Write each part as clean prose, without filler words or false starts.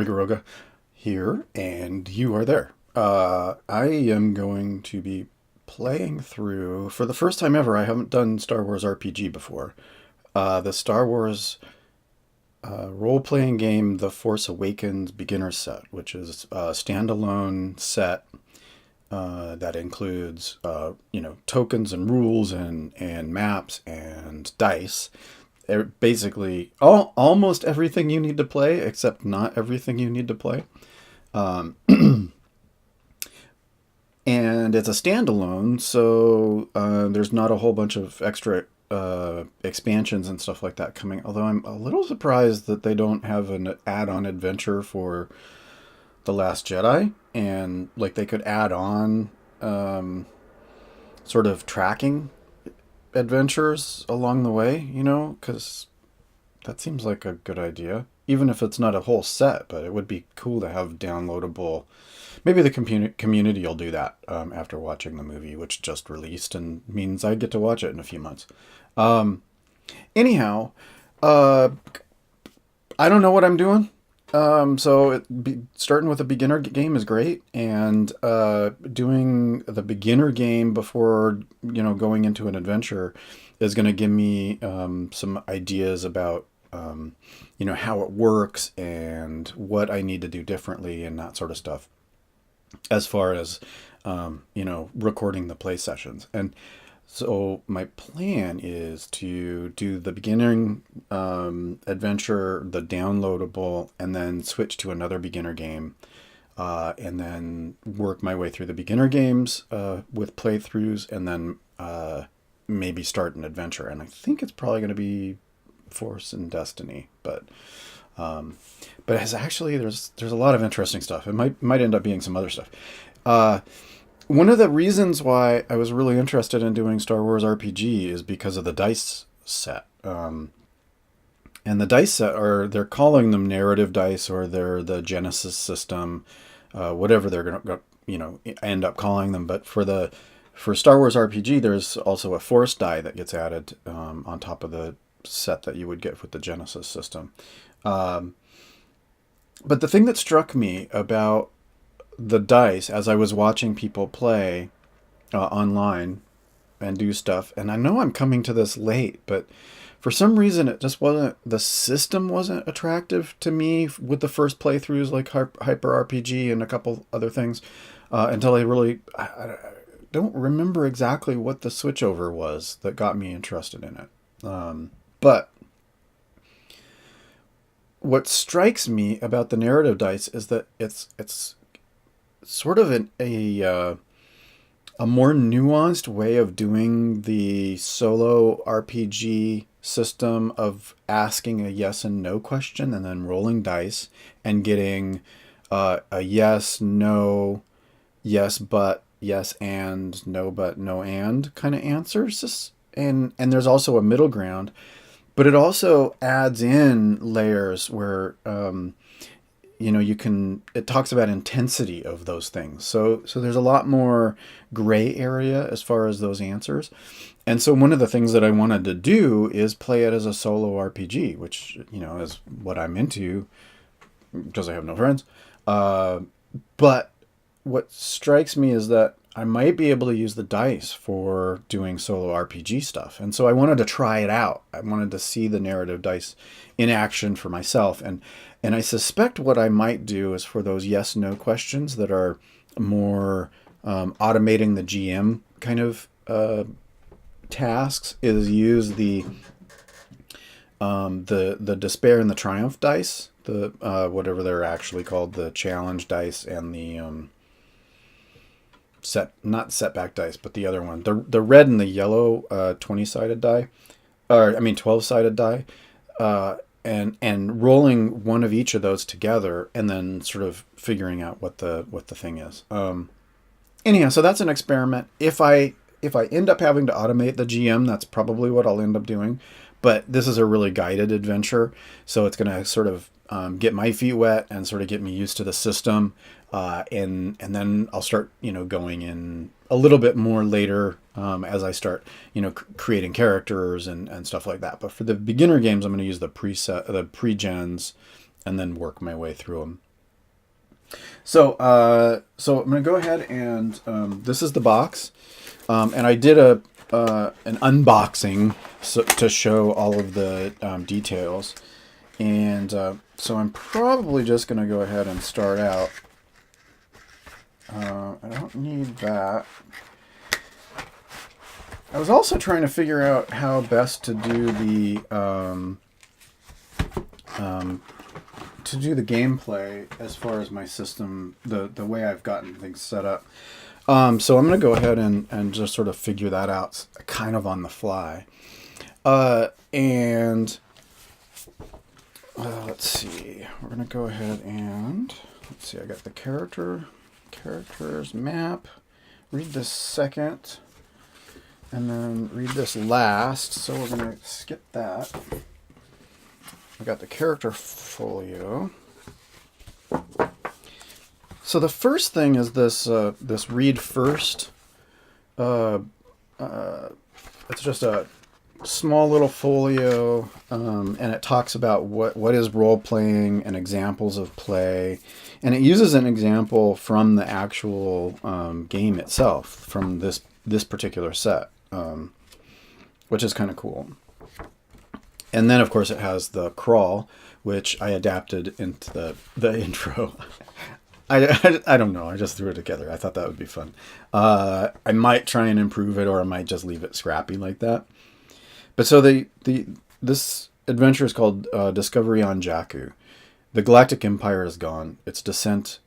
Rigaroga here, and you are there. I am going to be playing through, for the first time ever, I haven't done Star Wars RPG before. The Star Wars role-playing game, The Force Awakens Beginner Set, which is a standalone set that includes, tokens and rules and maps and dice. Basically, almost everything you need to play, except not everything you need to play. Um, and it's a standalone, so there's not a whole bunch of extra expansions and stuff like that coming. Although I'm a little surprised that they don't have an add-on adventure for The Last Jedi, and like they could add on sort of tracking adventures along the way, because that seems like a good idea. Even if it's not a whole set, but it would be cool to have downloadable. Maybe the community will do that after watching the movie, which just released and means I get to watch it in a few months. Um, anyhow, uh, I don't know what I'm doing. Starting with a beginner game is great, and doing the beginner game before going into an adventure is going to give me some ideas about how it works and what I need to do differently and that sort of stuff, as far as recording the play sessions. And so my plan is to do the beginning adventure, the downloadable, and then switch to another beginner game, and then work my way through the beginner games with playthroughs, and then maybe start an adventure. And I think it's probably going to be Force and Destiny, but it's actually there's a lot of interesting stuff. It might end up being some other stuff. One of the reasons why I was really interested in doing Star Wars RPG is because of the dice set. And the dice set they're calling them narrative dice, or they're the Genesis system, whatever they're going to end up calling them. But for Star Wars RPG, there's also a Force die that gets added on top of the set that you would get with the Genesis system. But the thing that struck me about the dice as I was watching people play online and do stuff, and I know I'm coming to this late, but for some reason it just wasn't, the system wasn't attractive to me with the first playthroughs, like Hyper RPG and a couple other things, until I don't remember exactly what the switchover was that got me interested in it. But what strikes me about the narrative dice is that it's sort of a more nuanced way of doing the solo RPG system of asking a yes and no question and then rolling dice and getting a yes, no, yes, but, yes, and, no, but, no, and kind of answers. And there's also a middle ground, but it also adds in layers where it talks about intensity of those things. So there's a lot more gray area as far as those answers. And so one of the things that I wanted to do is play it as a solo RPG, which, is what I'm into because I have no friends. But what strikes me is that I might be able to use the dice for doing solo RPG stuff. And so I wanted to try it out. I wanted to see the narrative dice in action for myself. And I suspect what I might do is for those yes/no questions that are more automating the GM kind of tasks, is use the despair and the triumph dice, the whatever they're actually called, the challenge dice and the not setback dice, but the other one, the red and the yellow 20-sided die, or 12-sided die, and rolling one of each of those together and then sort of figuring out what the thing is. Anyhow, so that's an experiment. If I end up having to automate the GM, that's probably what I'll end up doing. But this is a really guided adventure, so it's going to sort of get my feet wet and sort of get me used to the system, and then I'll start going in a little bit more later as I start creating characters and stuff like that. But for the beginner games, I'm going to use the pre-gens and then work my way through them. So I'm gonna go ahead and this is the box, and I did an unboxing to show all of the details, and so I'm probably just gonna go ahead and start out. I don't need that. I was also trying to figure out how best to do the gameplay as far as my system, the way I've gotten things set up. So I'm going to go ahead and just sort of figure that out kind of on the fly. And let's see. We're going to go ahead and let's see. I got the characters map. Read this second, and then read this last. So we're going to skip that. I got the character folio. So the first thing is this read first. It's just a small little folio, and it talks about what is role playing and examples of play, and it uses an example from the actual game itself, from this particular set, which is kind of cool. And then, of course, it has the crawl, which I adapted into the intro. I don't know. I just threw it together. I thought that would be fun. I might try and improve it, or I might just leave it scrappy like that. But so this adventure is called Discovery on Jakku. The Galactic Empire is gone. Its descent,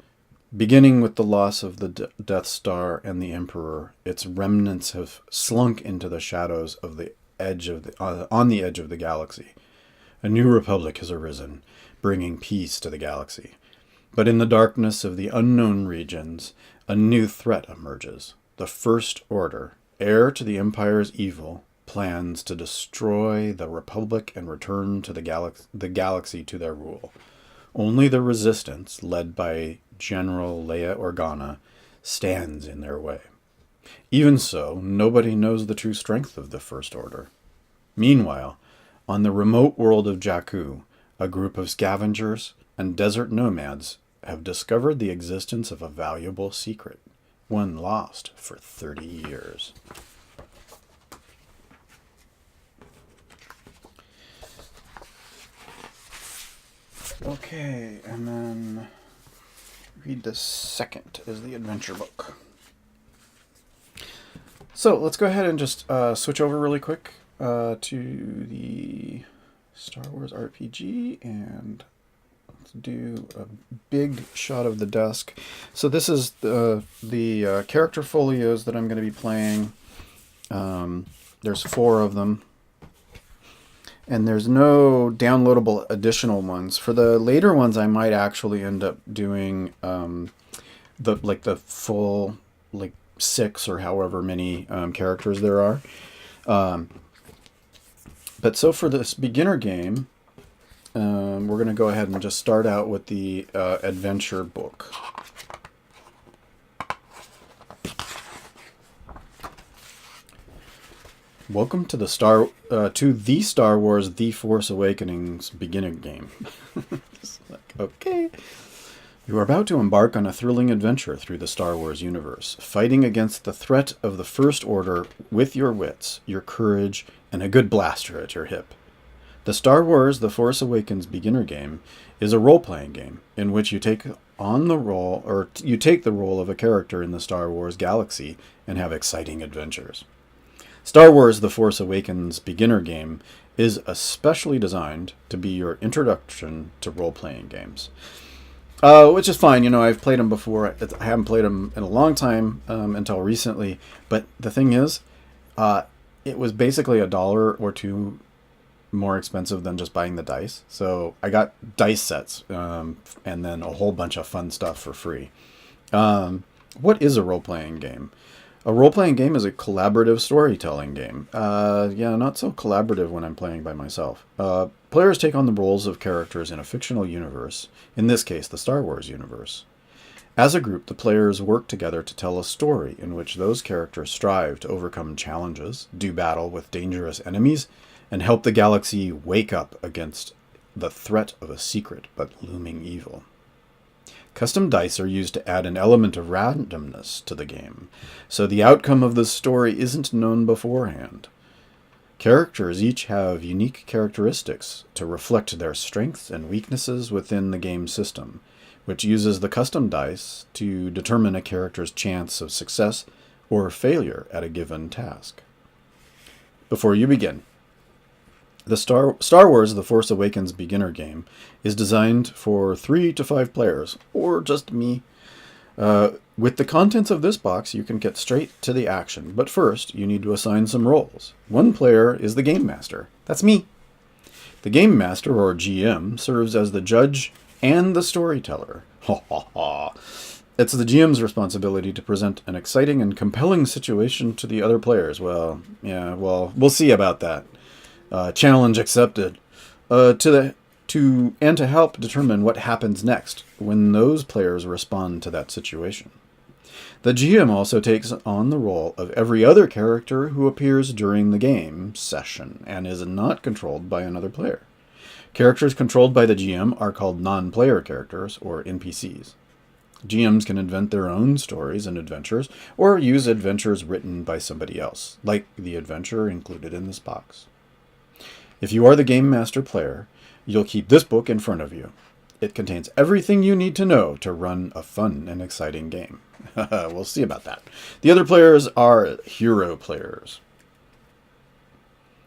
beginning with the loss of the Death Star and the Emperor, its remnants have slunk into the shadows of the on the edge of the galaxy. A new republic has arisen, bringing peace to the galaxy. But in the darkness of the unknown regions, a new threat emerges. The First Order, heir to the Empire's evil, plans to destroy the Republic and return to the galaxy to their rule. Only the Resistance, led by General Leia Organa, stands in their way. Even so, nobody knows the true strength of the First Order. Meanwhile, on the remote world of Jakku, a group of scavengers and desert nomads have discovered the existence of a valuable secret, one lost for 30 years. Okay, and then read the second is the adventure book. So let's go ahead and just switch over really quick to the Star Wars RPG, and let's do a big shot of the desk. So this is the character folios that I'm going to be playing. There's 4 of them, and there's no downloadable additional ones. For the later ones, I might actually end up doing the full 6 or however many characters there are. But so for this beginner game, we're going to go ahead and just start out with the adventure book. Welcome to the Star Wars: The Force Awakens beginner game. Okay. You are about to embark on a thrilling adventure through the Star Wars universe, fighting against the threat of the First Order with your wits, your courage, and a good blaster at your hip. The Star Wars: The Force Awakens beginner game is a role-playing game in which you take the role of a character in the Star Wars galaxy and have exciting adventures. Star Wars: The Force Awakens beginner game is especially designed to be your introduction to role-playing games. Which is fine, I've played them before. I haven't played them in a long time, until recently. But the thing is, it was basically $1 or $2 more expensive than just buying the dice. So I got dice sets, and then a whole bunch of fun stuff for free. What is a role-playing game? A role-playing game is a collaborative storytelling game. Not so collaborative when I'm playing by myself. Players take on the roles of characters in a fictional universe, in this case, the Star Wars universe. As a group, the players work together to tell a story in which those characters strive to overcome challenges, do battle with dangerous enemies, and help the galaxy wake up against the threat of a secret but looming evil. Custom dice are used to add an element of randomness to the game, so the outcome of the story isn't known beforehand. Characters each have unique characteristics to reflect their strengths and weaknesses within the game system, which uses the custom dice to determine a character's chance of success or failure at a given task. Before you begin, the Star Wars The Force Awakens beginner game is designed for 3 to 5 players, or just me. With the contents of this box, you can get straight to the action, but first, you need to assign some roles. One player is the Game Master. That's me. The Game Master, or GM, serves as the judge and the storyteller. Ha ha ha. It's the GM's responsibility to present an exciting and compelling situation to the other players. Well, we'll see about that. Challenge accepted. To help determine what happens next when those players respond to that situation. The GM also takes on the role of every other character who appears during the game session and is not controlled by another player. Characters controlled by the GM are called non-player characters, or NPCs. GMs can invent their own stories and adventures, or use adventures written by somebody else, like the adventure included in this box. If you are the Game Master player, you'll keep this book in front of you. It contains everything you need to know to run a fun and exciting game. We'll see about that. The other players are hero players.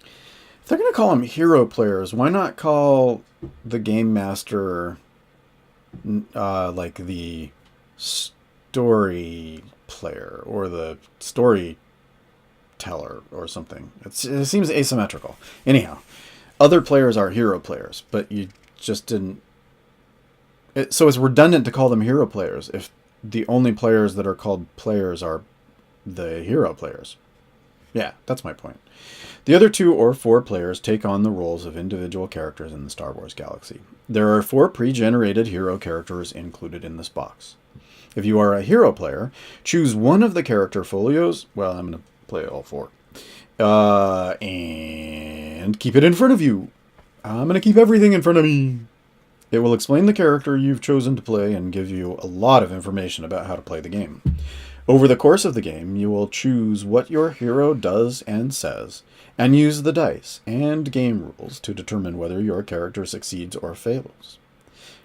If they're going to call them hero players, why not call the Game Master like the story player or the storyteller or something? It seems asymmetrical. Anyhow, other players are hero players, but you just didn't... So it's redundant to call them hero players if the only players that are called players are the hero players. Yeah, that's my point. The other 2 or 4 players take on the roles of individual characters in the Star Wars galaxy. There are 4 pre-generated hero characters included in this box. If you are a hero player, choose one of the character folios. Well, I'm going to play all 4. And keep it in front of you. I'm going to keep everything in front of me. It will explain the character you've chosen to play and give you a lot of information about how to play the game. Over the course of the game, you will choose what your hero does and says, and use the dice and game rules to determine whether your character succeeds or fails.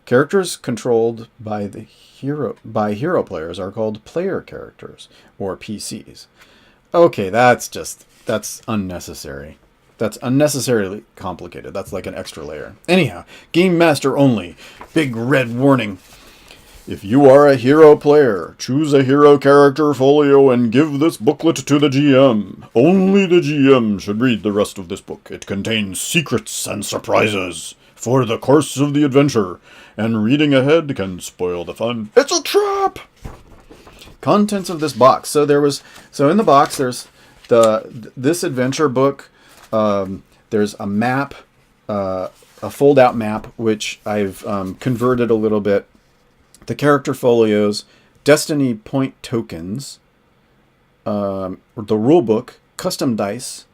Characters controlled by hero players are called player characters, or PCs. Okay, that's unnecessary. That's unnecessarily complicated. That's like an extra layer. Anyhow, Game Master only. Big red warning. If you are a hero player, choose a hero character folio and give this booklet to the GM. Only the GM should read the rest of this book. It contains secrets and surprises for the course of the adventure, and reading ahead can spoil the fun. It's a trap! Contents of this box. So in the box there's this adventure book. There's a map, a fold-out map, which I've converted a little bit. The character folios, destiny point tokens, the rulebook, custom dice,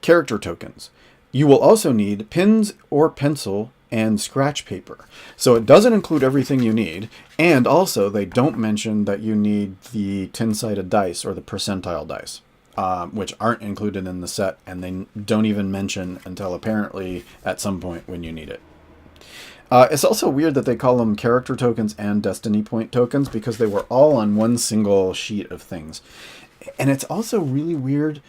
character tokens. You will also need pens or pencil and scratch paper. So it doesn't include everything you need, and also they don't mention that you need the 10-sided dice or the percentile dice, which aren't included in the set, and they don't even mention until apparently at some point when you need it. It's also weird that they call them character tokens and destiny point tokens because they were all on one single sheet of things. And it's also really weird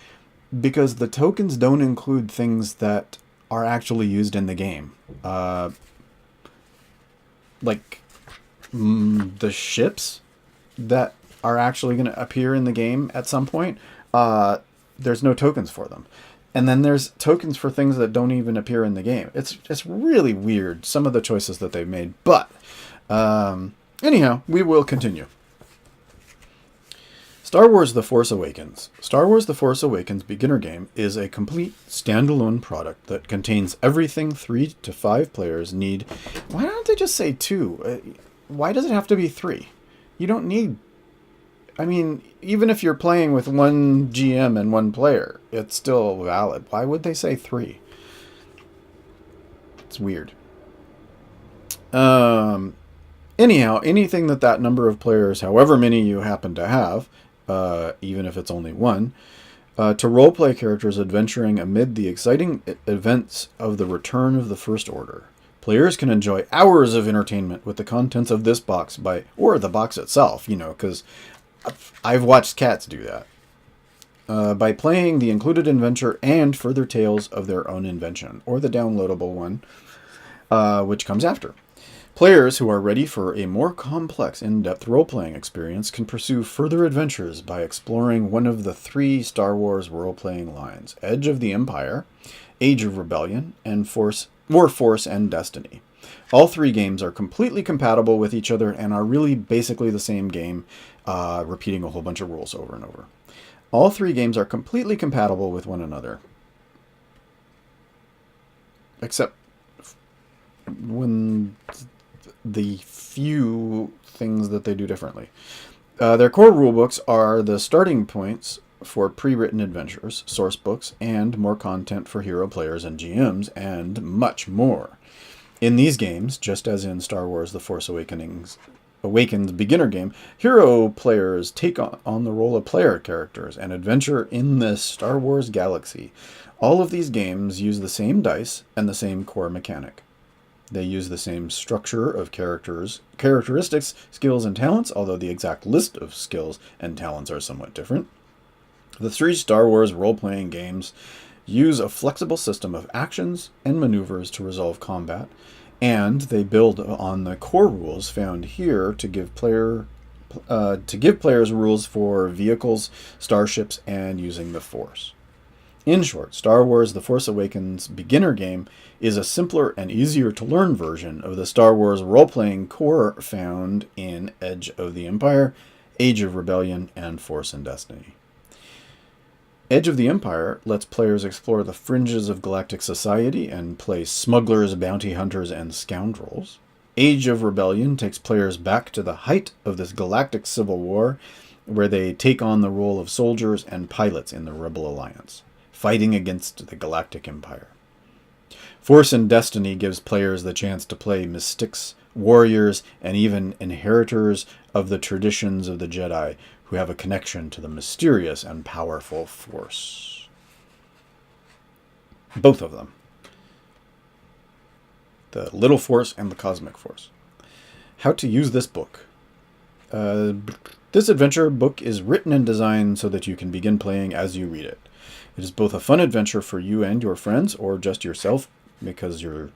because the tokens don't include things that are actually used in the game. Like the ships that are actually going to appear in the game at some point, there's no tokens for them. And then there's tokens for things that don't even appear in the game. It's really weird, some of the choices that they've made. But anyhow, we will continue. Star Wars The Force Awakens. Star Wars The Force Awakens beginner game is a complete standalone product that contains everything 3 to 5 players need. Why don't they just say 2? Why does it have to be 3? You don't need... I mean, even if you're playing with one GM and one player, it's still valid. Why would they say 3? It's weird. Anyhow, anything that number of players, however many you happen to have, even if it's only one, to roleplay characters adventuring amid the exciting events of the Return of the First Order. Players can enjoy hours of entertainment with the contents of this box or the box itself, because I've watched cats do that. By playing the included adventure and further tales of their own invention, or the downloadable one, which comes after. Players who are ready for a more complex, in-depth role-playing experience can pursue further adventures by exploring one of the 3 Star Wars role-playing lines: Edge of the Empire, Age of Rebellion, and Force and Destiny. All 3 games are completely compatible with each other and are really basically the same game, repeating a whole bunch of rules over and over. All 3 games are completely compatible with one another, except when the few things that they do differently. Their core rulebooks are the starting points for pre-written adventures, source books, and more content for hero players and GMs, and much more. In these games, just as in Star Wars The Force Awakens beginner game, hero players take on the role of player characters and adventure in the Star Wars galaxy. All of these games use the same dice and the same core mechanic. They use the same structure of characteristics, skills, and talents, although the exact list of skills and talents are somewhat different. The 3 Star Wars role-playing games use a flexible system of actions and maneuvers to resolve combat, and they build on the core rules found here to give players rules for vehicles, starships, and using the Force. In short, Star Wars The Force Awakens beginner game is a simpler and easier to learn version of the Star Wars role-playing core found in Edge of the Empire, Age of Rebellion, and Force and Destiny. Edge of the Empire lets players explore the fringes of galactic society and play smugglers, bounty hunters, and scoundrels. Age of Rebellion takes players back to the height of this galactic civil war, where they take on the role of soldiers and pilots in the Rebel Alliance, fighting against the Galactic Empire. Force and Destiny gives players the chance to play mystics, warriors, and even inheritors of the traditions of the Jedi who have a connection to the mysterious and powerful Force. Both of them. The Little Force and the Cosmic Force. How to use this book. This adventure book is written and designed so that you can begin playing as you read it. It is both a fun adventure for you and your friends, or just yourself because you're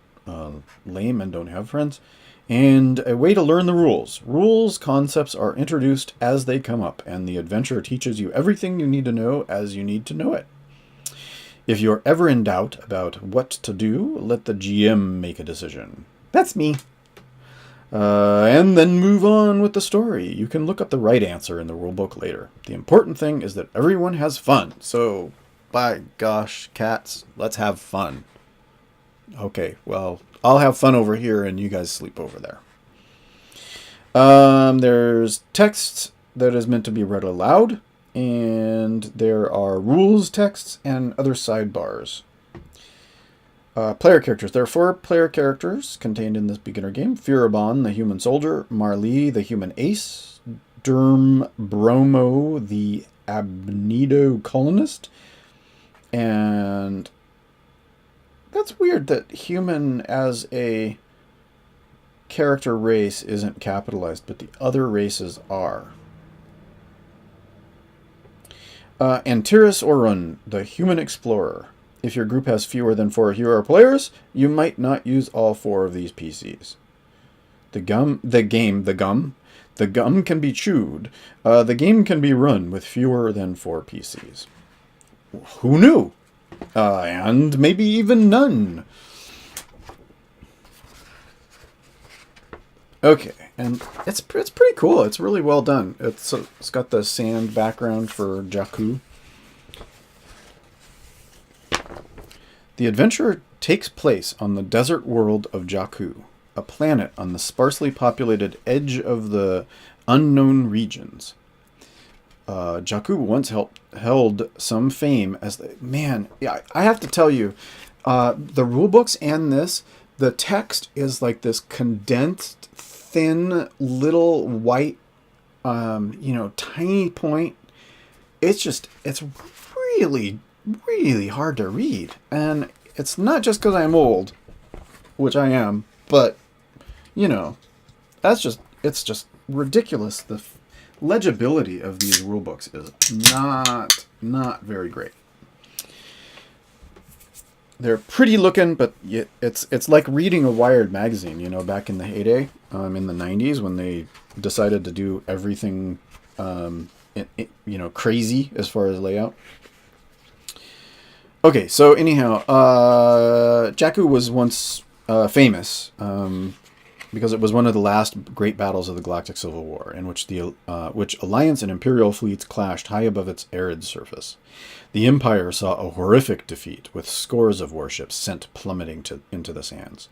lame and don't have friends, and a way to learn the rules. Rules concepts are introduced as they come up, and the adventure teaches you everything you need to know as you need to know it. If you're ever in doubt about what to do, let the GM make a decision. That's me. And then move on with the story. You can look up the right answer in the rulebook later. The important thing is that everyone has fun. So, by gosh, cats, let's have fun. Okay, well, I'll have fun over here and you guys sleep over there. There's text that is meant to be read aloud, and there are rules texts and other sidebars. Player characters. There are 4 player characters contained in this beginner game. Furibon, the human soldier. Marlee, the human ace. Derm Bromo, the Abnedo colonist. And that's weird that human as a character race isn't capitalized, but the other races are. Antiris Orun, the human explorer. If your group has fewer than 4 hero players, you might not use all 4 of these PCs. The gum can be chewed. The game can be run with fewer than 4 PCs. Who knew? And maybe even none. Okay, and it's pretty cool. It's really well done. It's got the sand background for Jakku. The adventure takes place on the desert world of Jakku, a planet on the sparsely populated edge of the unknown regions. Jakku once held some fame as the... Man, yeah, I have to tell you, the rulebooks and this, the text is like this condensed, thin little white, tiny point. It's really, really hard to read. And it's not just because I'm old, which I am, but, it's just ridiculous. The legibility of these rule books is not very great. They're pretty looking, but it's like reading a Wired magazine, back in the heyday, in the 90s, when they decided to do everything, crazy as far as layout. Okay, so anyhow, Jakku was once famous because it was one of the last great battles of the Galactic Civil War, in which which Alliance and Imperial fleets clashed high above its arid surface. The Empire saw a horrific defeat, with scores of warships sent plummeting into the sands.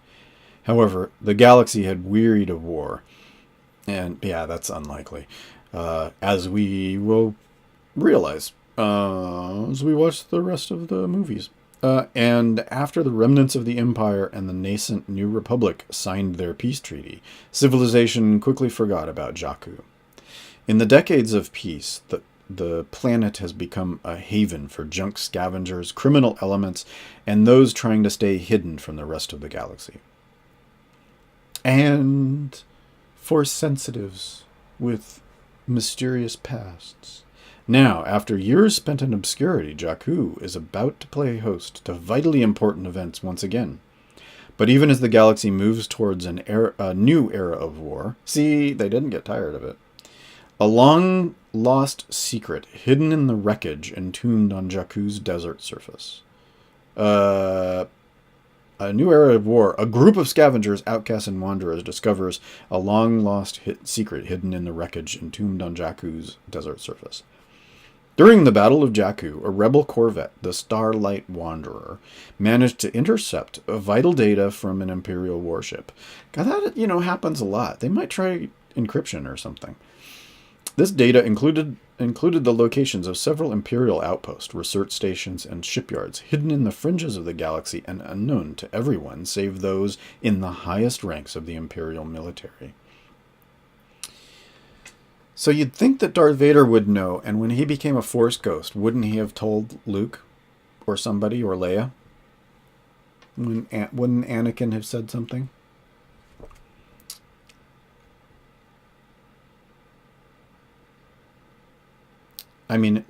However, the galaxy had wearied of war, and yeah, that's unlikely, as we will realize as we watch the rest of the movies. And after the remnants of the Empire and the nascent New Republic signed their peace treaty, civilization quickly forgot about Jakku. In the decades of peace, the planet has become a haven for junk scavengers, criminal elements, and those trying to stay hidden from the rest of the galaxy. And for sensitives with mysterious pasts. Now, after years spent in obscurity, Jakku is about to play host to vitally important events once again. But even as the galaxy moves towards a new era of war, see, they didn't get tired of it. A long-lost secret hidden in the wreckage entombed on Jakku's desert surface. A new era of war. A group of scavengers, outcasts, and wanderers discovers a long-lost secret hidden in the wreckage entombed on Jakku's desert surface. During the Battle of Jakku, a rebel corvette, the Starlight Wanderer, managed to intercept vital data from an Imperial warship. God, that, happens a lot. They might try encryption or something. This data included the locations of several Imperial outposts, research stations, and shipyards hidden in the fringes of the galaxy and unknown to everyone save those in the highest ranks of the Imperial military. So you'd think that Darth Vader would know, and when he became a Force ghost, wouldn't he have told Luke or somebody, or Leia? Wouldn't Anakin have said something? I mean,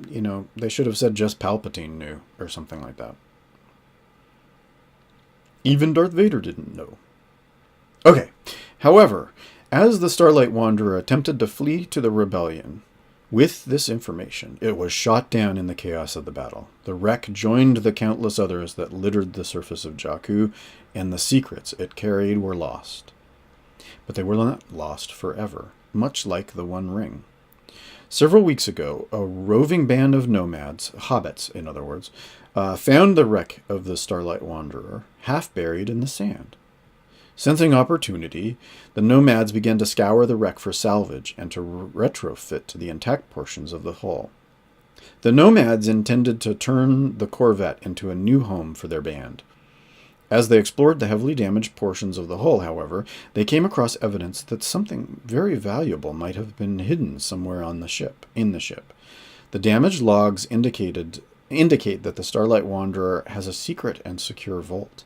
they should have said just Palpatine knew, or something like that. Even Darth Vader didn't know. Okay, however, as the Starlight Wanderer attempted to flee to the rebellion, with this information, it was shot down in the chaos of the battle. The wreck joined the countless others that littered the surface of Jakku, and the secrets it carried were lost. But they were not lost forever, much like the One Ring. Several weeks ago, a roving band of nomads, hobbits in other words, found the wreck of the Starlight Wanderer, half buried in the sand. Sensing opportunity, the nomads began to scour the wreck for salvage and to retrofit to the intact portions of the hull. The nomads intended to turn the corvette into a new home for their band. As they explored the heavily damaged portions of the hull, however, they came across evidence that something very valuable might have been hidden somewhere in the ship. The damaged logs indicate that the Starlight Wanderer has a secret and secure vault,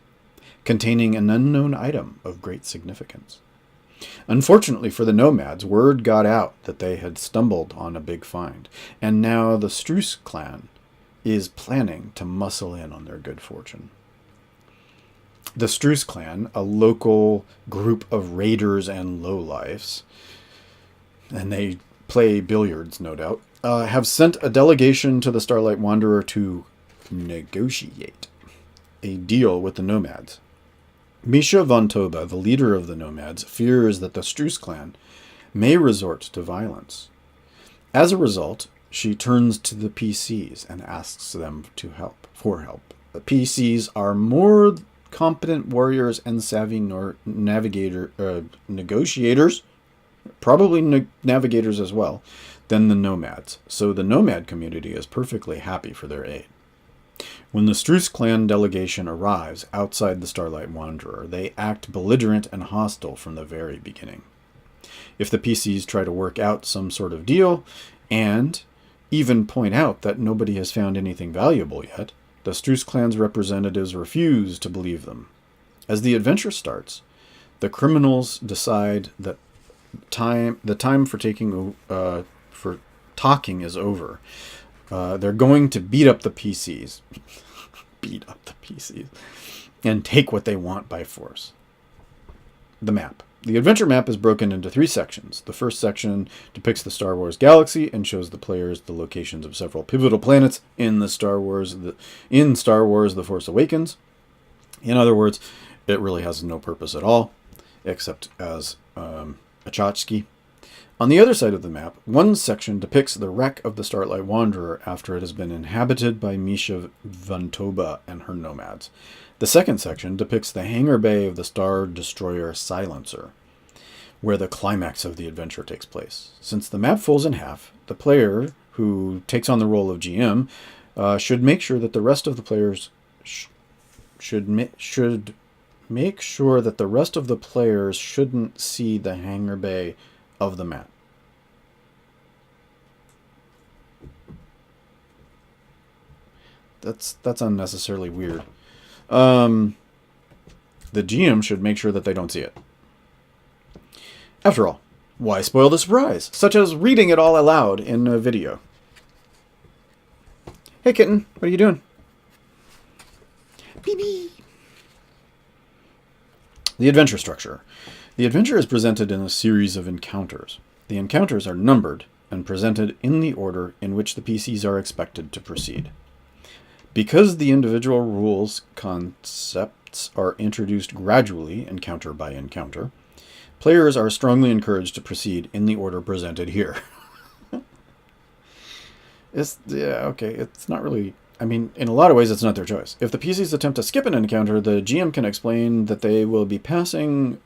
containing an unknown item of great significance. Unfortunately for the nomads, word got out that they had stumbled on a big find, and now the Struce clan is planning to muscle in on their good fortune. The Struce clan, a local group of raiders and lowlifes, and they play billiards, no doubt, have sent a delegation to the Starlight Wanderer to negotiate a deal with the nomads. Misha von Toba, the leader of the nomads, fears that the Struce clan may resort to violence. As a result, she turns to the PCs and asks them for help. The PCs are more competent warriors and savvy negotiators, probably navigators as well, than the nomads. So the nomad community is perfectly happy for their aid. When the Struce clan delegation arrives outside the Starlight Wanderer, they act belligerent and hostile from the very beginning. If the PCs try to work out some sort of deal and even point out that nobody has found anything valuable yet, the Struce clan's representatives refuse to believe them. As the adventure starts, the criminals decide that the time for talking is over. They're going to beat up the PCs, and take what they want by force. The map. The adventure map is broken into 3 sections. The first section depicts the Star Wars galaxy and shows the players the locations of several pivotal planets in Star Wars: The Force Awakens. In other words, it really has no purpose at all, except as a tchotchke. On the other side of the map, one section depicts the wreck of the Starlight Wanderer after it has been inhabited by Misha Vantoba and her nomads. The second section depicts the hangar bay of the Star Destroyer Silencer, where the climax of the adventure takes place. Since the map folds in half, the player, who takes on the role of GM, should make sure that the rest of the players shouldn't see the hangar bay of the map. That's unnecessarily weird. The GM should make sure that they don't see it. After all, why spoil the surprise, such as reading it all aloud in a video? Hey kitten, what are you doing? Bee. The adventure structure. The adventure is presented in a series of encounters. The encounters are numbered and presented in the order in which the PCs are expected to proceed. Because the individual rules concepts are introduced gradually, encounter by encounter, players are strongly encouraged to proceed in the order presented here. It's not really... I mean, in a lot of ways, it's not their choice. If the PCs attempt to skip an encounter, the GM can explain that they will be passing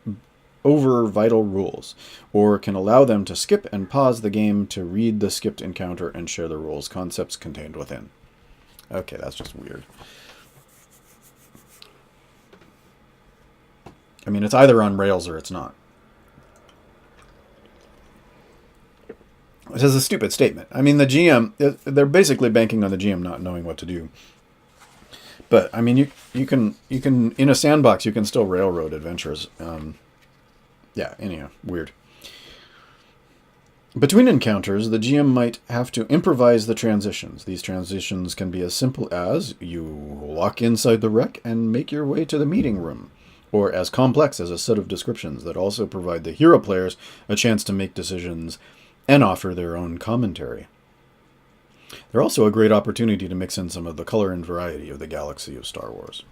over vital rules, or can allow them to skip and pause the game to read the skipped encounter and share the rules concepts contained within. Okay, that's just weird. I mean, it's either on rails or it's not. It is a stupid statement. I mean, the GM, they're basically banking on the GM not knowing what to do. But, I mean, you can, in a sandbox, you can still railroad adventures. Yeah, anyhow, weird. Between encounters, the GM might have to improvise the transitions. These transitions can be as simple as you walk inside the wreck and make your way to the meeting room, or as complex as a set of descriptions that also provide the hero players a chance to make decisions and offer their own commentary. They're also a great opportunity to mix in some of the color and variety of the galaxy of Star Wars.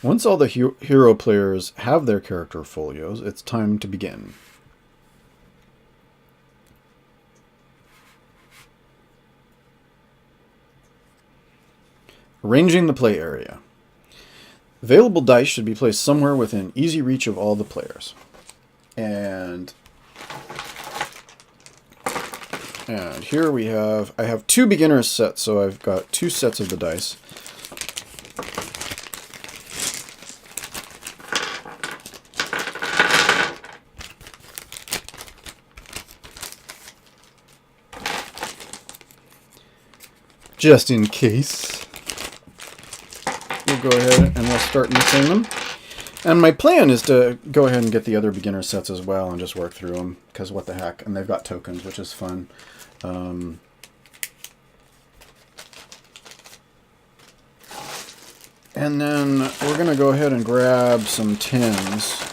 Once all the hero players have their character folios, it's time to begin. Arranging the play area. Available dice should be placed somewhere within easy reach of all the players. And here I have 2 beginner sets, so I've got 2 sets of the dice. Just in case. We'll go ahead and we'll start mixing them. And my plan is to go ahead and get the other beginner sets as well and just work through them, because what the heck. And they've got tokens, which is fun. And then we're going to go ahead and grab some tins.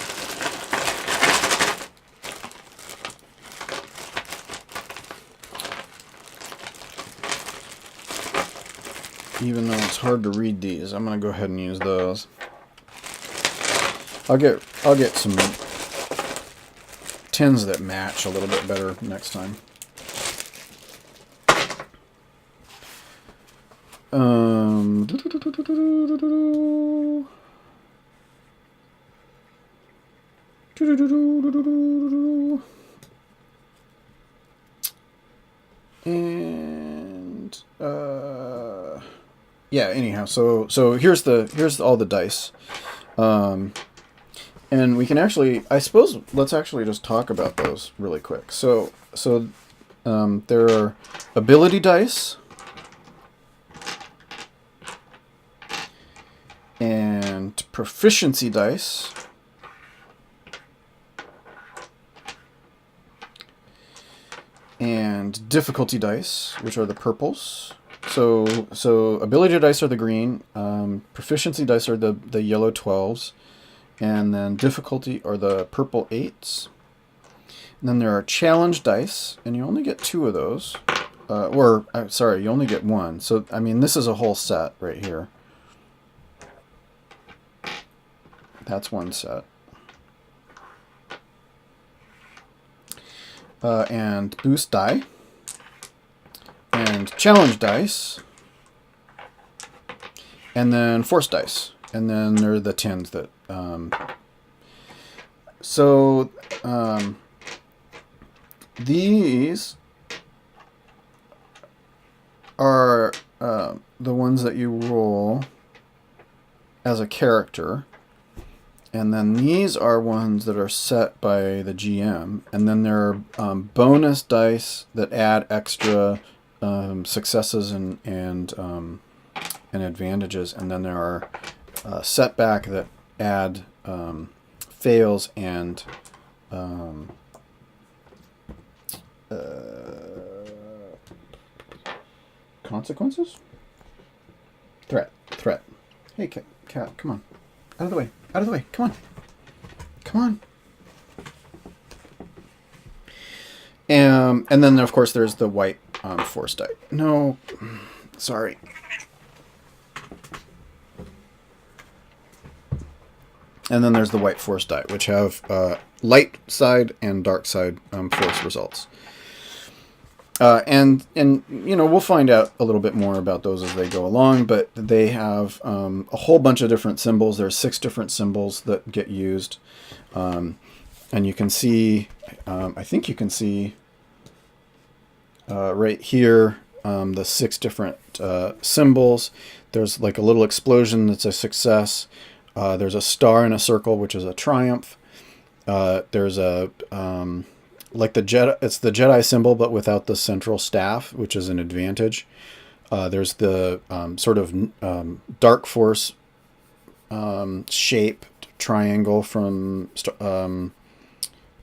Even though it's hard to read these, I'm going to go ahead and use those. I'll get some tins that match a little bit better next time. And yeah, anyhow, so here's all the dice. And we can actually, I suppose, let's actually just talk about those really quick. So there are ability dice and proficiency dice and difficulty dice, which are the purples. So ability dice are the green, proficiency dice are the yellow 12s, and then difficulty are the purple 8s. And then there are challenge dice, and you only get 2 of those. Sorry, you only get 1. So, I mean, this is a whole set right here. That's one set. And boost die. And challenge dice. And then force dice. And then there are the 10s that... these are the ones that you roll as a character. And then these are ones that are set by the GM. And then there are bonus dice that add extra successes and advantages. And then there are setback that add fails and consequences? Threat. Hey, cat, come on. Out of the way. Come on. And then, of course, there's the white force die. No, sorry. And then there's the white force die, which have light side and dark side force results. And we'll find out a little bit more about those as they go along, but they have a whole bunch of different symbols. There's 6 different symbols that get used. And you can see, I think you can see right here, the 6 different symbols. There's like a little explosion that's a success. There's a star in a circle, which is a triumph. There's a... like the Jedi, it's the Jedi symbol, but without the central staff, which is an advantage. There's the sort of dark force shaped triangle from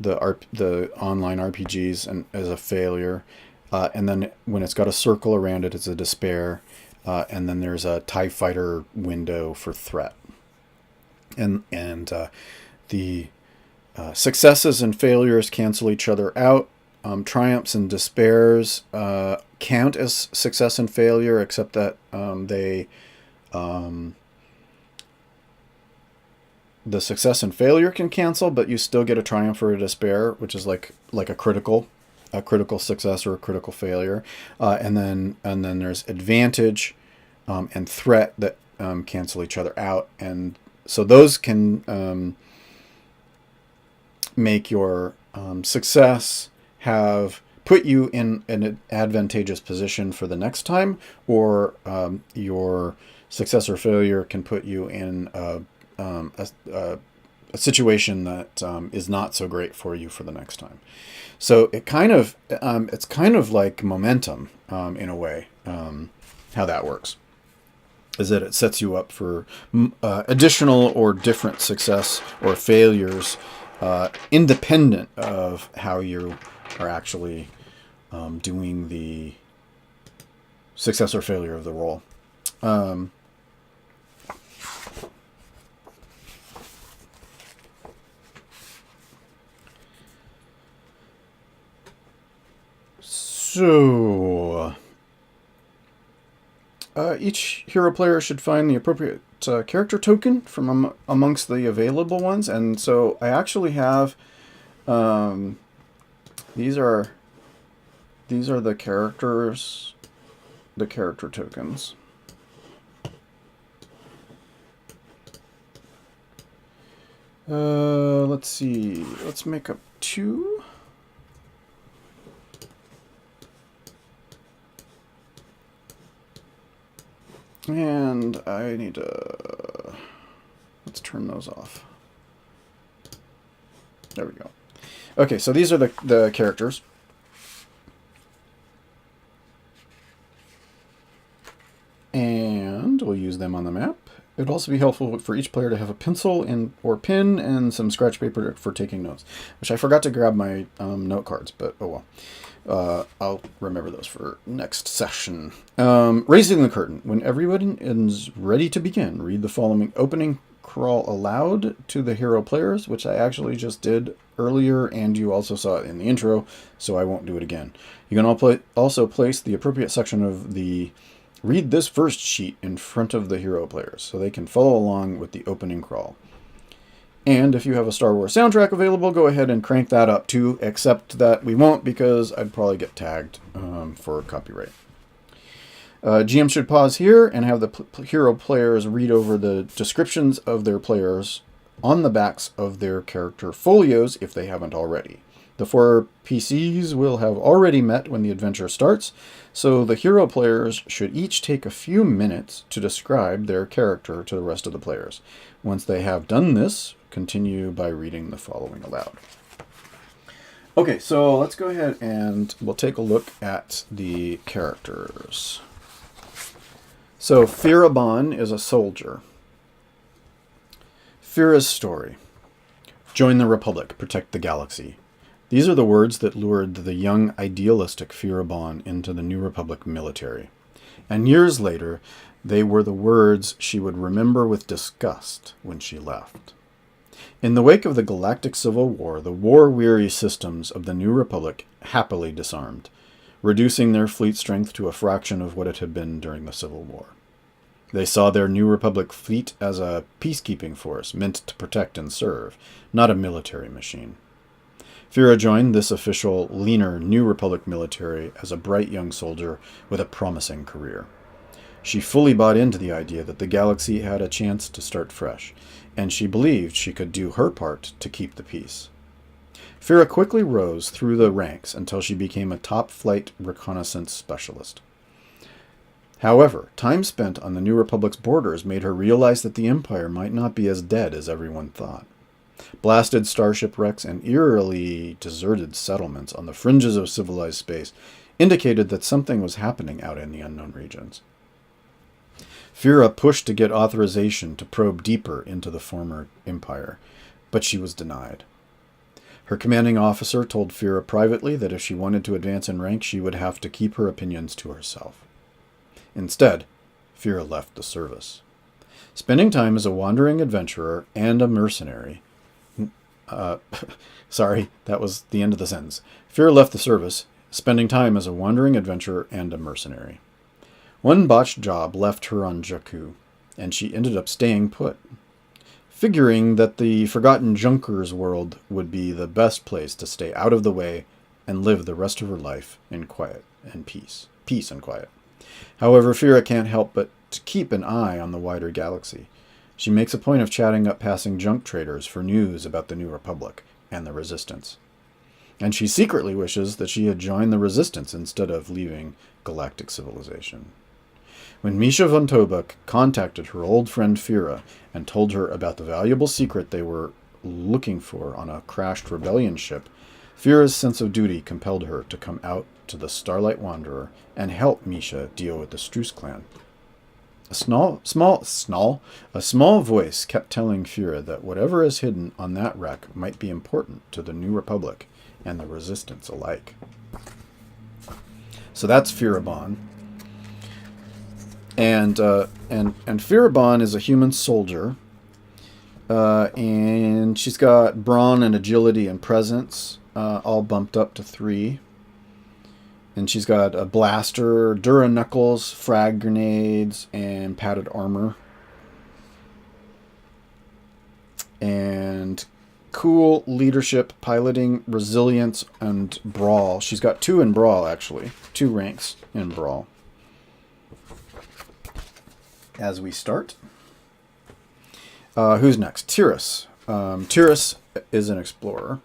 the online RPGs and as a failure. And then when it's got a circle around it, it's a despair. And then there's a TIE fighter window for threat. And the successes and failures cancel each other out. Triumphs and despairs count as success and failure, except that the success and failure can cancel, but you still get a triumph or a despair, which is like a critical success or a critical failure. And then there's advantage and threat that cancel each other out, and so those can make your success have put you in an advantageous position for the next time, or your success or failure can put you in a situation that is not so great for you for the next time. So it it's kind of like momentum in a way, how that works. Is that it sets you up for additional or different success or failures, independent of how you are actually doing the success or failure of the roll. So each hero player should find the appropriate character token from amongst the available ones, and so I actually have these are the character tokens. Let's see. Let's make up 2. And I need to... Let's turn those off. There we go. Okay, so these are the characters. And we'll use them on the map. It would also be helpful for each player to have a pencil or pen and some scratch paper for taking notes, which I forgot to grab my note cards, but oh well. I'll remember those for next session. Raising the curtain. When everyone is ready to begin, read the following opening crawl aloud to the hero players, which I actually just did earlier, and you also saw it in the intro, so I won't do it again. You can also place the appropriate section of the read this first sheet in front of the hero players so they can follow along with the opening crawl. And if you have a Star Wars soundtrack available, go ahead and crank that up too, except that we won't because I'd probably get tagged for copyright. GM should pause here and have the hero players read over the descriptions of their players on the backs of their character folios if they haven't already. The 4 PCs will have already met when the adventure starts, so the hero players should each take a few minutes to describe their character to the rest of the players. Once they have done this, continue by reading the following aloud. Okay, so let's go ahead and we'll take a look at the characters. So Firaban is a soldier. Fira's story. Join the Republic, protect the galaxy. These are the words that lured the young, idealistic Firaban into the New Republic military. And years later, they were the words she would remember with disgust when she left. In the wake of the Galactic Civil War, the war-weary systems of the New Republic happily disarmed, reducing their fleet strength to a fraction of what it had been during the Civil War. They saw their New Republic fleet as a peacekeeping force meant to protect and serve, not a military machine. Fira joined this official, leaner New Republic military as a bright young soldier with a promising career. She fully bought into the idea that the galaxy had a chance to start fresh, and she believed she could do her part to keep the peace. Fira quickly rose through the ranks until she became a top-flight reconnaissance specialist. However, time spent on the New Republic's borders made her realize that the Empire might not be as dead as everyone thought. Blasted starship wrecks and eerily deserted settlements on the fringes of civilized space indicated that something was happening out in the unknown regions. Fira pushed to get authorization to probe deeper into the former empire, but she was denied. Her commanding officer told Fira privately that if she wanted to advance in rank, she would have to keep her opinions to herself. Instead, Fira left the service. Spending time as a wandering adventurer and a mercenary, sorry, that was the end of the sentence. Fira left the service, spending time as a wandering adventurer and a mercenary. One botched job left her on Jakku, and she ended up staying put, figuring that the Forgotten Junkers world would be the best place to stay out of the way and live the rest of her life in quiet and peace and quiet. However, Fira can't help but to keep an eye on the wider galaxy. She makes a point of chatting up passing junk traders for news about the New Republic and the Resistance. And she secretly wishes that she had joined the Resistance instead of leaving galactic civilization. When Misha von Tobuk contacted her old friend Fira and told her about the valuable secret they were looking for on a crashed rebellion ship, Fira's sense of duty compelled her to come out to the Starlight Wanderer and help Misha deal with the Struce clan. A small voice kept telling Fira that whatever is hidden on that wreck might be important to the New Republic and the Resistance alike. So that's Firaban. And Firaban is a human soldier, and she's got brawn and agility and presence, all bumped up to 3. And she's got a blaster, Dura knuckles, frag grenades, and padded armor. And cool leadership, piloting, resilience, and brawl. She's got 2 in brawl, actually. 2 ranks in brawl. As we start. Who's next? Tyrus. Tyrus is an explorer.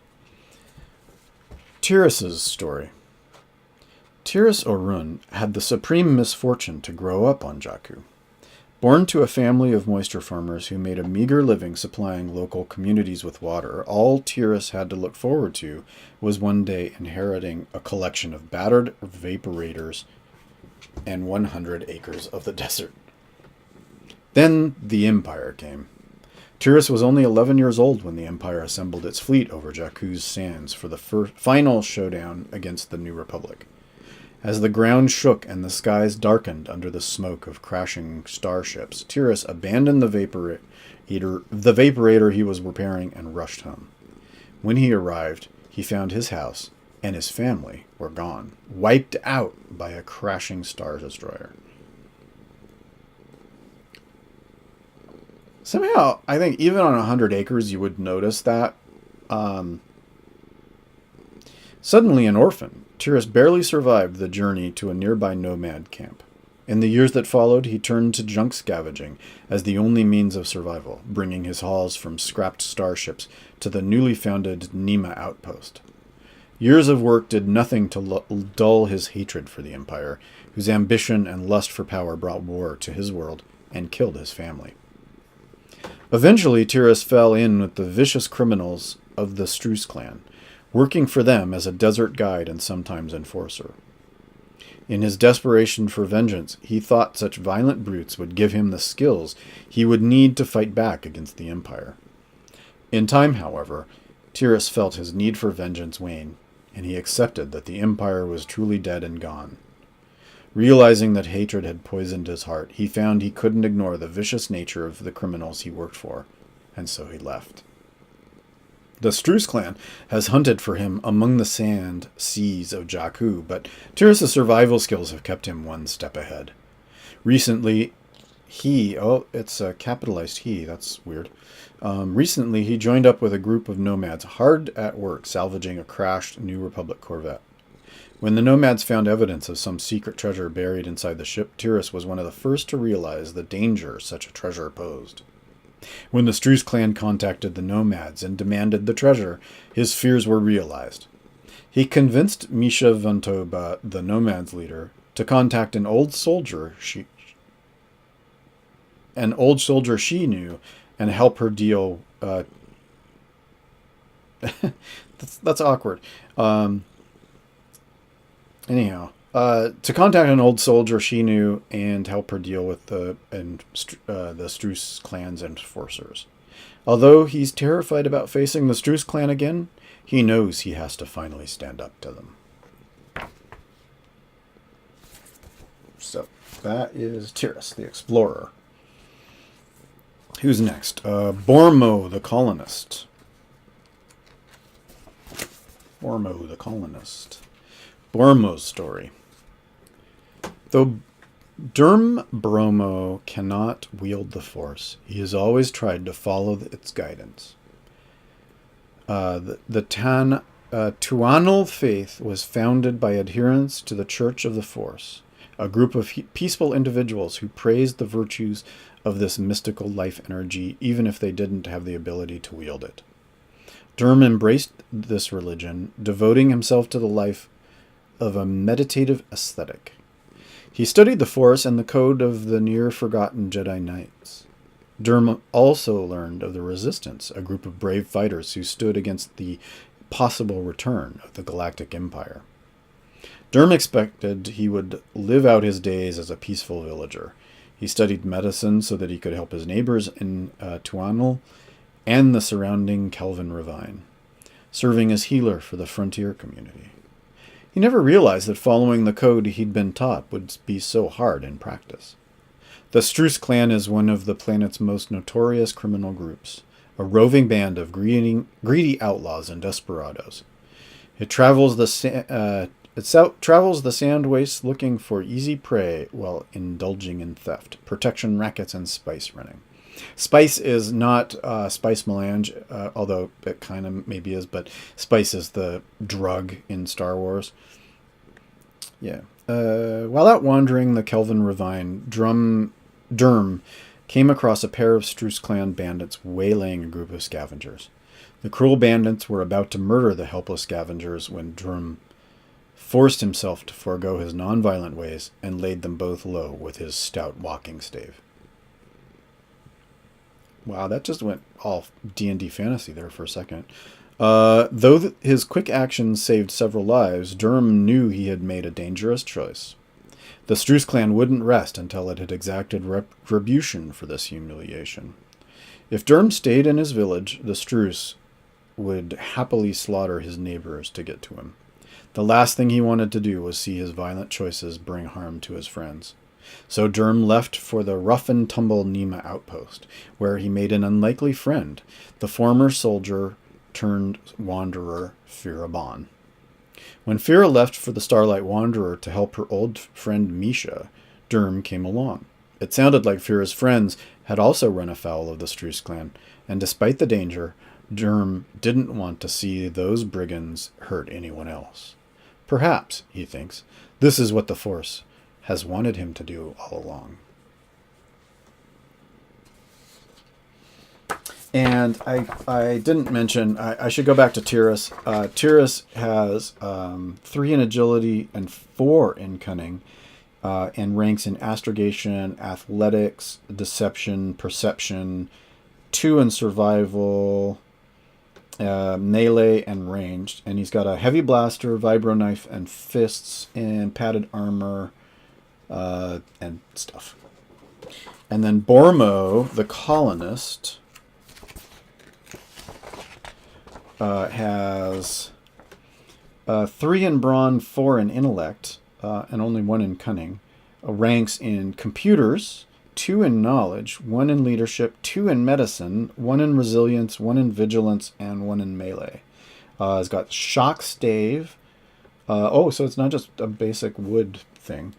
Tyrus's story. Tyrus Orun had the supreme misfortune to grow up on Jakku. Born to a family of moisture farmers who made a meager living supplying local communities with water, all Tyrus had to look forward to was one day inheriting a collection of battered vaporators and 100 acres of the desert. Then the Empire came. Tyrus was only 11 years old when the Empire assembled its fleet over Jakku's sands for the final showdown against the New Republic. As the ground shook and the skies darkened under the smoke of crashing starships, Tyrus abandoned the vaporator he was repairing and rushed home. When he arrived, he found his house and his family were gone, wiped out by a crashing star destroyer. Somehow, I think even on 100 acres, you would notice that. Suddenly an orphan, Tyrus barely survived the journey to a nearby nomad camp. In the years that followed, he turned to junk scavenging as the only means of survival, bringing his hauls from scrapped starships to the newly founded Nima outpost. Years of work did nothing to dull his hatred for the Empire, whose ambition and lust for power brought war to his world and killed his family. Eventually, Tyrus fell in with the vicious criminals of the Struce clan, working for them as a desert guide and sometimes enforcer. In his desperation for vengeance, he thought such violent brutes would give him the skills he would need to fight back against the Empire. In time, however, Tyrus felt his need for vengeance wane, and he accepted that the Empire was truly dead and gone. Realizing that hatred had poisoned his heart, he found he couldn't ignore the vicious nature of the criminals he worked for, and so he left. The Struce clan has hunted for him among the sand seas of Jakku, but Tyrus' survival skills have kept him one step ahead. Recently, it's a capitalized he, that's weird. Recently, he joined up with a group of nomads hard at work salvaging a crashed New Republic corvette. When the nomads found evidence of some secret treasure buried inside the ship, Tyrus was one of the first to realize the danger such a treasure posed. When the Struce clan contacted the nomads and demanded the treasure, his fears were realized. He convinced Misha Vantoba, the nomads' leader, to contact an old soldier she knew and help her deal. That's awkward. To contact an old soldier she knew and help her deal with the Struce clan's enforcers. Although he's terrified about facing the Struce clan again, he knows he has to finally stand up to them. So, that is Tyrus, the explorer. Who's next? Bormo, the colonist. Bormo's story. Though Derm Bromo cannot wield the Force, he has always tried to follow its guidance. The Tuanal faith was founded by adherents to the Church of the Force, a group of peaceful individuals who praised the virtues of this mystical life energy, even if they didn't have the ability to wield it. Derm embraced this religion, devoting himself to the life of a meditative ascetic. He studied the Force and the code of the near-forgotten Jedi Knights. Derm also learned of the Resistance, a group of brave fighters who stood against the possible return of the Galactic Empire. Derm expected he would live out his days as a peaceful villager. He studied medicine so that he could help his neighbors in Tuanal and the surrounding Kelvin Ravine, serving as healer for the frontier community. He never realized that following the code he'd been taught would be so hard in practice. The Struce clan is one of the planet's most notorious criminal groups, a roving band of greedy outlaws and desperados. It travels the sand wastes looking for easy prey while indulging in theft, protection rackets, and spice running. Spice is not spice melange, although it kind of maybe is, but spice is the drug in Star Wars. Yeah. While out wandering the Kelvin Ravine, Derm came across a pair of Struce clan bandits waylaying a group of scavengers. The cruel bandits were about to murder the helpless scavengers when Derm forced himself to forego his non-violent ways and laid them both low with his stout walking stave. Wow, that just went all D&D fantasy there for a second. Though his quick actions saved several lives, Durham knew he had made a dangerous choice. The Struce clan wouldn't rest until it had exacted retribution for this humiliation. If Durham stayed in his village, the Struce would happily slaughter his neighbors to get to him. The last thing he wanted to do was see his violent choices bring harm to his friends. So Durham left for the rough-and-tumble Nima outpost, where he made an unlikely friend, the former soldier-turned-wanderer Firaban. When Fira left for the Starlight Wanderer to help her old friend Misha, Durham came along. It sounded like Fira's friends had also run afoul of the Struce clan, and despite the danger, Durham didn't want to see those brigands hurt anyone else. Perhaps, he thinks, this is what the Force has wanted him to do all along. And I didn't mention, I should go back to Tyrus. Tyrus has 3 in agility and 4 in cunning, and ranks in astrogation, athletics, deception, perception, 2 in survival, melee, and ranged. And he's got a heavy blaster, vibro knife, and fists, and padded armor, and stuff. And then Bormo, the colonist, has 3 in brawn, 4 in intellect, and only 1 in cunning. Ranks in computers, 2 in knowledge, 1 in leadership, 2 in medicine, 1 in resilience, 1 in vigilance, and 1 in melee. It's got shock stave. So it's not just a basic wood thing.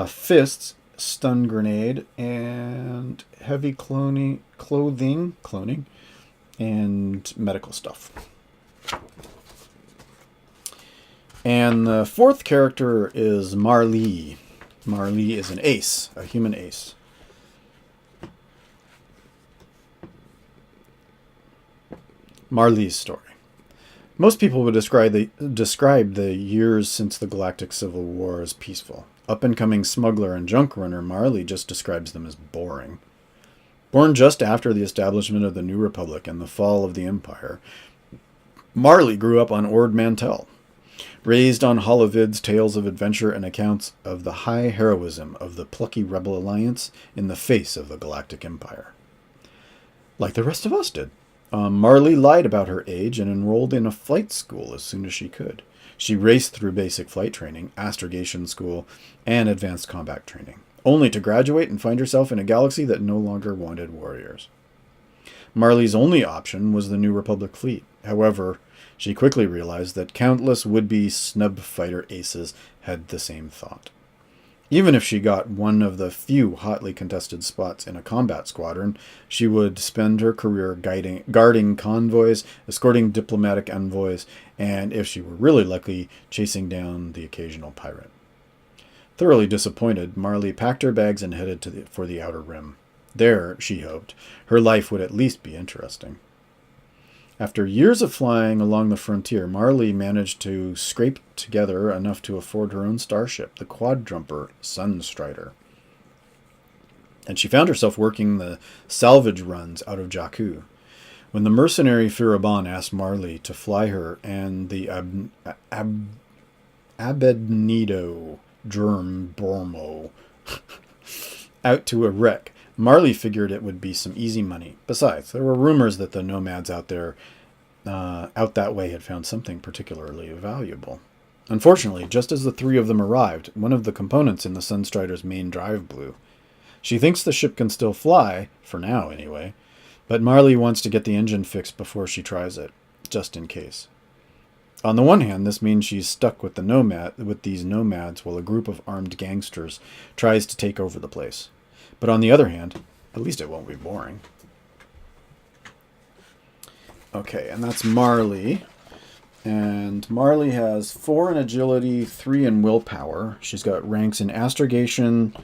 Fists, stun grenade, and heavy clothing, and medical stuff. And the 4th character is Marlee. Marlee is an ace, a human ace. Marlee's story. Most people would describe the years since the Galactic Civil War as peaceful. Up-and-coming smuggler and junk runner Marlee just describes them as boring. Born just after the establishment of the New Republic and the fall of the Empire, Marlee grew up on Ord Mantell, raised on Holovid's tales of adventure and accounts of the high heroism of the plucky rebel alliance in the face of the Galactic Empire. Like the rest of us did. Marlee lied about her age and enrolled in a flight school as soon as she could. She raced through basic flight training, astrogation school, and advanced combat training, only to graduate and find herself in a galaxy that no longer wanted warriors. Marlee's only option was the New Republic fleet. However, she quickly realized that countless would-be snub fighter aces had the same thought. Even if she got one of the few hotly contested spots in a combat squadron, she would spend her career guarding convoys, escorting diplomatic envoys, and, if she were really lucky, chasing down the occasional pirate. Thoroughly disappointed, Marlee packed her bags and headed for the Outer Rim. There, she hoped, her life would at least be interesting. After years of flying along the frontier, Marlee managed to scrape together enough to afford her own starship, the quadrumper Sunstrider. And she found herself working the salvage runs out of Jakku. When the mercenary Firaban asked Marlee to fly her and the Abednedo Germ Bormo out to a wreck, Marlee figured it would be some easy money. Besides, there were rumors that the nomads out that way had found something particularly valuable. Unfortunately, just as the 3 of them arrived, one of the components in the Sunstrider's main drive blew. She thinks the ship can still fly, for now anyway, but Marlee wants to get the engine fixed before she tries it, just in case. On the one hand, this means she's stuck with these nomads while a group of armed gangsters tries to take over the place. But on the other hand, at least it won't be boring. Okay, and that's Marlee. And Marlee has 4 in agility, 3 in willpower. She's got ranks in astrogation,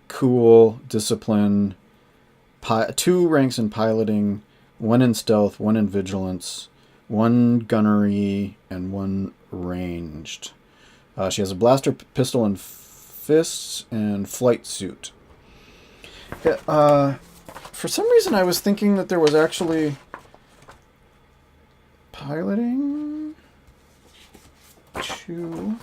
cool, discipline, 2 ranks in piloting, 1 in stealth, 1 in vigilance, 1 gunnery, and 1 ranged. She has a blaster pistol and fists and flight suit. For some reason, I was thinking that there was actually piloting two.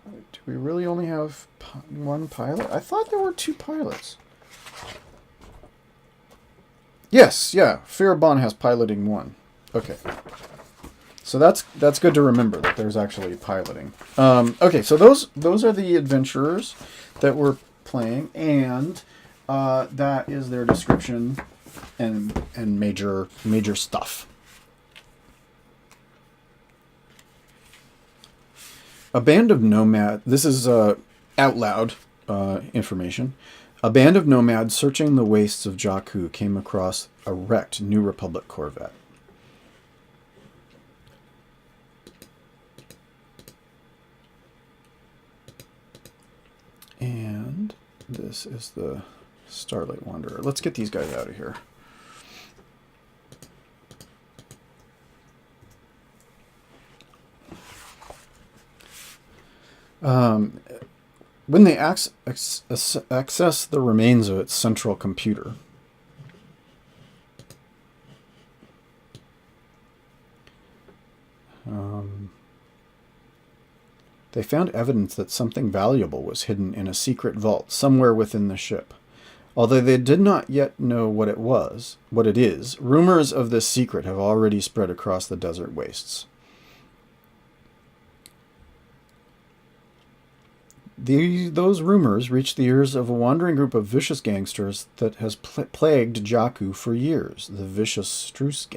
Do we really only have one pilot? I thought there were two pilots. Yes, yeah. Farabon has piloting one. Okay. So that's good to remember that there's actually piloting. Okay, so those are the adventurers that we're playing, and that is their description and major stuff. A band of nomads. This is out loud information. A band of nomads searching the wastes of Jakku came across a wrecked New Republic corvette. And this is the Starlight Wanderer. Let's get these guys out of here. When they access the remains of its central computer, they found evidence that something valuable was hidden in a secret vault somewhere within the ship. Although they did not yet know what it is, rumors of this secret have already spread across the desert wastes. Those rumors reached the ears of a wandering group of vicious gangsters that has plagued Jakku for years, the vicious Struce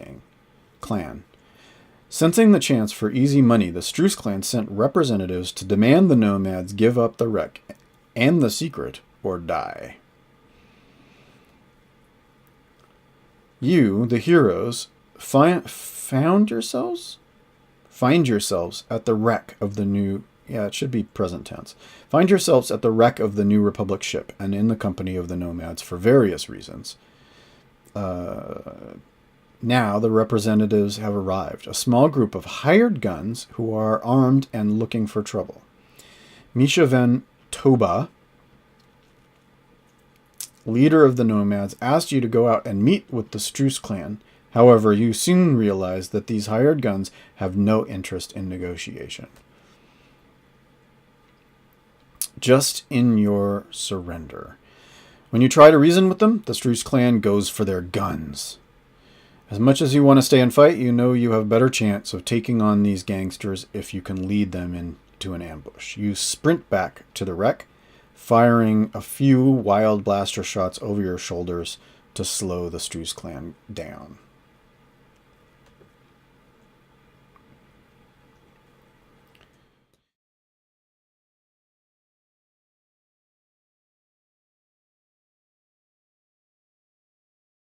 clan. Sensing the chance for easy money, the Struce clan sent representatives to demand the nomads give up the wreck and the secret or die. You, the heroes, find yourselves at the wreck of the new... Yeah, it should be present tense. Find yourselves at the wreck of the New Republic ship and in the company of the nomads for various reasons. Now the representatives have arrived, a small group of hired guns who are armed and looking for trouble. Misha Van Toba, leader of the nomads, asked you to go out and meet with the Struce clan. However, you soon realize that these hired guns have no interest in negotiation. Just in your surrender. When you try to reason with them, the Struce clan goes for their guns. As much as you want to stay and fight, you know you have a better chance of taking on these gangsters if you can lead them into an ambush. You sprint back to the wreck, firing a few wild blaster shots over your shoulders to slow the Struce clan down.